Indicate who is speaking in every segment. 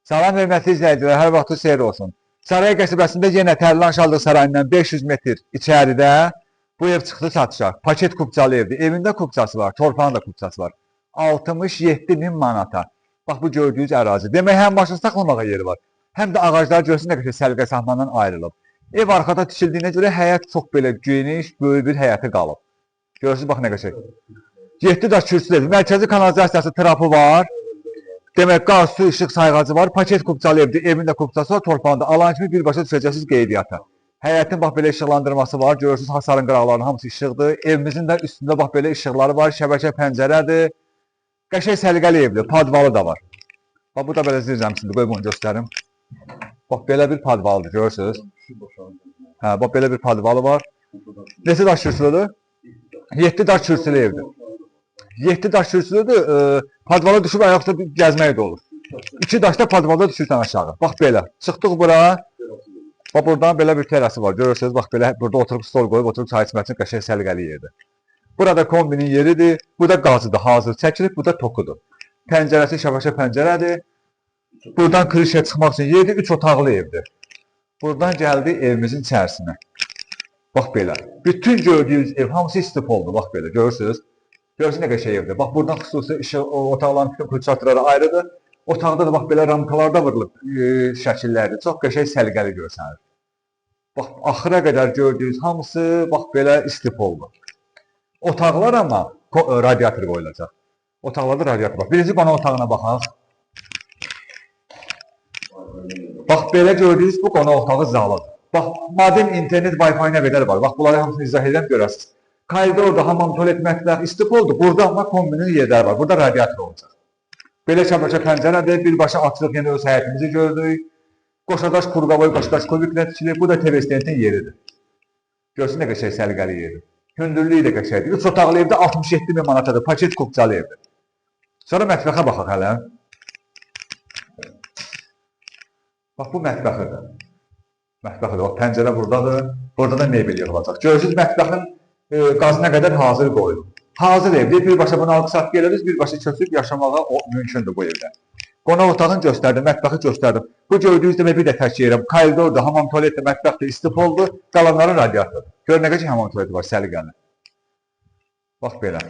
Speaker 1: Salam hörmətli izləyicilər, hər vaxtınız xeyir olsun. Saray qəsəbəsində yenə Tərlan Şallıq sarayından 500 metr içəridə bu ev çıxdı satışa. Paket kupçalı evdir. Evində kupçası var, torpağın da kupçası var. 67.000 manata. Bax bu gördüyünüz ərazi. Demək həm maşın saxlamağa yeri var, həm də ağaclar görsün nə qədər səliqə sahmandan ayrılıb. Ev arxada tikildiyinə görə həyət çox belə geniş, böyük bir həyəti qalıb. Görürsünüz bax nə qədər. 7 daş kürsüdür. Mərkəzi kanalizasiyası trapı var. Demək, qaz, su, işıq sayğacı var. Paket kupçalı evdir. Evində kupçası var, torpağında. Alan kimi birbaşa düşəcəksiniz qeydiyyata. Həyətin bax belə işıqlandırması var. Görürsünüz hasarın qıraqlarının hamısı işıqdır. Evimizin də üstündə bax belə işıqları var. Şəbəkə pəncərədir. Qəşəng səliqəli evdir. Padvalı da var. Bax bu da belə zircəmsindir. Qoy bunu göstərim. Bax belə bir padvalıdır. Görürsünüz. Hə, bax belə bir padvalı var. Neçə daş kürsülüdür? 7 daş kürsülü evdir. 7 daş kürsülüdür. Padvala düşüb ayaqda gəzmək də olur. 2 daş da padvalda düşürsən aşağı. Bax belə. Çıxdıq bura. Bax buradan belə bir terası var. Görürsünüz bax belə burada oturub stol qoyub oturub çay içmək üçün qəşəng səliqəli yerdir. Burada kombinin yeridir. Bu da qazıdır. Hazır çəkilib. Bu da tokudur. Pəncərəsi şəbəkə pəncərədir. Buradan krişə çıxmaq üçün yerdir. 3 otaqlı evdir. Buradan gəldi evimizin içərisinə. Bax belə. Bütün gördüyünüz ev hamısı istipoldur. Bax belə. Görürsünüz. Görürsünüz nə qəşəng evdir. Bax buradan xüsusi işıq otaqların bütün kulçatları ayrıdır. Otaqda da bax belə ramkalarda vurulub şəkillərdir. Çox qəşəng səliqəli görsənir. Bax axıra qədər gördüyünüz hamısı bax belə istipoldur. Otaqlar amma radiator qoyulacaq. Otaqlarda radiator var. Birinci qonaq otağına baxaq. Bax belə gördüyünüz bu qonaq otağı zalıdır. Bax modem internet Wi-Fi nə qədər var. Bax bunları hamısını izah edirəm görəsiniz. Koridorda hamam, tualet, mətbəx, istipoldur. Burada amma kombinin yerləri var. Burada radiator olacaq. Belə şəbəkə pəncərədir. Birbaşa açılıb yenə öz həyətimizi gördük. Qoşadaş Qurqavoy, Qoşadaş Kubiklə tikilib. Bu da TV-stentin yeridir. Görsün nə qəşəng səliqəli yeridir. Hündürlüyü də qəşəngdir. 3 otaqlı evdə 67.000 manatadır. Paket kupçalı evdir. Sonra mətbəxə baxaq hələ. Bax bu mətbəxidir. Mətbəxidir. Bax pəncərə buradadır. Burada da mebel yığılacaq. Görürsünüz mətbəxin qazına qədər hazır qoyulub. Hazır evdir. Birbaşa bunu alqı-satqı eləriz, birbaşa köçüb yaşamağa mümkündür bu evdə. Qonaq otağını göstərdim, mətbəxi göstərdim. Bu gördüyünüz demək bir də tək yerəm. Koridordur, hamam tualetdir, mətbəxdir, istipoldur, qalanları radiatordur. Gör nə qədər hamam tualeti var, səliqəli. Bax belə.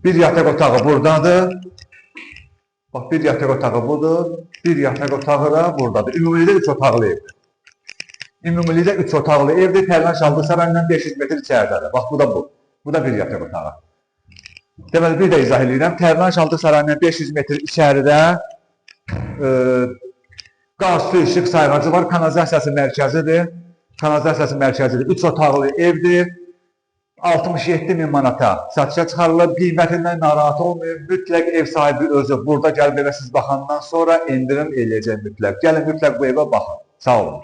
Speaker 1: Bir yataq otağı buradadır. Bax bir yataq otağı budur. Bir yataq otağı da buradadır. Ümumilikdə 3 otaqlı evdir. Ümumilikdə 3 otaqlı evdir. Tərlan Şallıq sarayından 500 metr içəridədir. Bax bu da bu. Bu da bir yataq otağı. Deməli bir də izah edirəm. Tərlan Şallıq sarayından 500 metr içəridə qaz, su, işıq sayğacı var. Kanalizasiyası mərkəzidir. Kanalizasiyası mərkəzidir. 3 otaqlı evdir. 67.000 manata satışa çıxarılıb. Qiymətindən narahat olmayın. Mütləq ev sahibi özü burada gəlib evə siz baxandan sonra endirim eləyəcək mütləq. Gəlin mütləq bu evə baxın. Sağ olun.